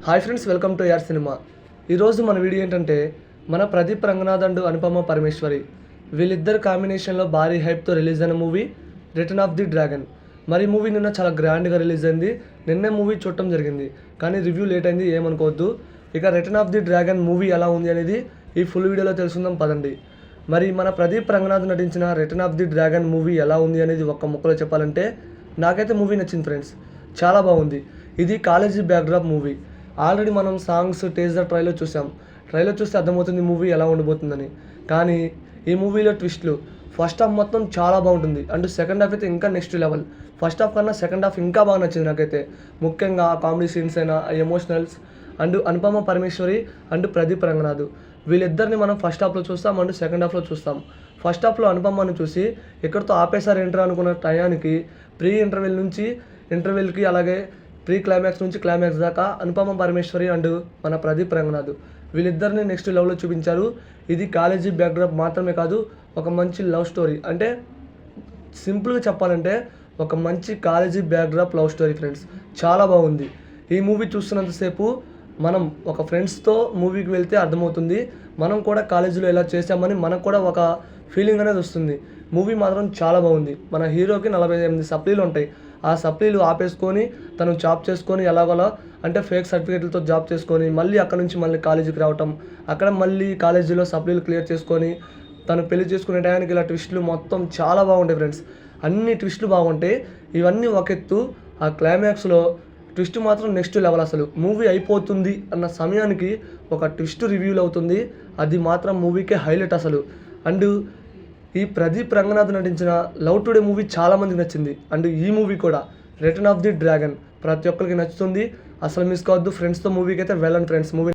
Hi friends, welcome to యార్ cinema. ఈరోజు మన వీడియో ఏంటంటే మన ప్రదీప్ రంగనాథ్ అండ్ అనుపమ పరమేశ్వరి వీళ్ళిద్దరు కాంబినేషన్లో భారీ హైప్తో రిలీజ్ అయిన movie return of the dragon. మరి మూవీ నిన్న చాలా గ్రాండ్గా రిలీజ్ అయింది. నిన్నే మూవీ చూడటం జరిగింది, కానీ రివ్యూ లేట్ అయింది, ఏమనుకోవద్దు. ఇక return of the dragon movie ఎలా ఉంది అనేది ఈ ఫుల్ వీడియోలో తెలుసుకుందాం పదండి. మరి మన ప్రదీప్ రంగనాథ్ నటించిన return of the dragon movie ఎలా ఉంది అనేది ఒక్క ముక్కలో చెప్పాలంటే నాకైతే మూవీ నచ్చింది ఫ్రెండ్స్, చాలా బాగుంది. ఇది కాలేజీ బ్యాక్డ్రాప్ మూవీ. ఆల్రెడీ మనం సాంగ్స్ టీజర్ ట్రైలర్ చూసాం. ట్రైలర్ చూస్తే అర్థమవుతుంది మూవీ ఎలా ఉండబోతుందని. కానీ ఈ మూవీలో ట్విస్ట్లు ఫస్ట్ హాఫ్ మొత్తం చాలా బాగుంటుంది, అండ్ సెకండ్ హాఫ్ అయితే ఇంకా నెక్స్ట్ లెవెల్. ఫస్ట్ హాఫ్ కన్నా సెకండ్ హాఫ్ ఇంకా బాగా నచ్చింది నాకైతే. ముఖ్యంగా ఆ కామెడీ సీన్స్ అయినా, ఆ emotionals, and Anupama Parameshwari and Pradeep Ranganath వీళ్ళిద్దరిని మనం ఫస్ట్ హాఫ్లో చూస్తాం అండ్ సెకండ్ హాఫ్లో చూస్తాం. ఫస్ట్ హాఫ్లో అనుపమను చూసి ఎక్కడితో ఆపేశారు ఎంటర్ అనుకున్న టయానికి ప్రీ ఇంటర్వెల్ నుంచి ఇంటర్వెల్కి, అలాగే ప్రీ క్లైమాక్స్ నుంచి క్లైమాక్స్ దాకా అనుపమ పరమేశ్వరి అండ్ మన ప్రదీప్ రంగనాథ్ వీళ్ళిద్దరిని నెక్స్ట్ లెవెల్లో చూపించారు. ఇది కాలేజీ బ్యాక్డ్రాప్ మాత్రమే కాదు, ఒక మంచి లవ్ స్టోరీ. అంటే సింపుల్గా చెప్పాలంటే ఒక మంచి college backdrop love story friends, చాలా బాగుంది. ఈ మూవీ చూస్తున్నంతసేపు మనం ఒక ఫ్రెండ్స్తో మూవీకి వెళ్తే అర్థమవుతుంది మనం కూడా కాలేజీలో ఎలా చేసామని, మనకు కూడా ఒక ఫీలింగ్ అనేది వస్తుంది. మూవీ మాత్రం చాలా బాగుంది. మన హీరోకి 48 సప్లీలు ఉంటాయి. ఆ సప్లీలు ఆపేసుకొని తను జాబ్ చేసుకొని ఎలాగోలా అంటే ఫేక్ సర్టిఫికేట్లతో జాబ్ చేసుకొని మళ్ళీ అక్కడ నుంచి మళ్ళీ కాలేజీకి రావటం, అక్కడ మళ్ళీ కాలేజీలో సప్లీలు క్లియర్ చేసుకొని తను పెళ్లి చేసుకునే టయానికి ఇలా ట్విస్టులు మొత్తం చాలా బాగుంటాయి ఫ్రెండ్స్. అన్ని ట్విస్టులు బాగుంటాయి. ఇవన్నీ ఒక ఎత్తు, ఆ క్లైమాక్స్లో ట్విస్ట్ మాత్రం నెక్స్ట్ లెవెల్. అసలు మూవీ అయిపోతుంది అన్న సమయానికి ఒక ట్విస్ట్ రివ్యూల్ అవుతుంది, అది మాత్రం మూవీకే హైలైట్ అసలు. అండ్ ఈ ప్రదీప్ రంగనాథ్ నటించిన లవ్ టుడే మూవీ చాలామందికి నచ్చింది, అండ్ ఈ మూవీ కూడా రిటర్న్ ఆఫ్ ది డ్రాగన్ ప్రతి ఒక్కరికి నచ్చుతుంది. అసలు మిస్ కావద్దు. ఫ్రెండ్స్తో మూవీకి అయితే వెళ్ళండి ఫ్రెండ్స్. మూవీ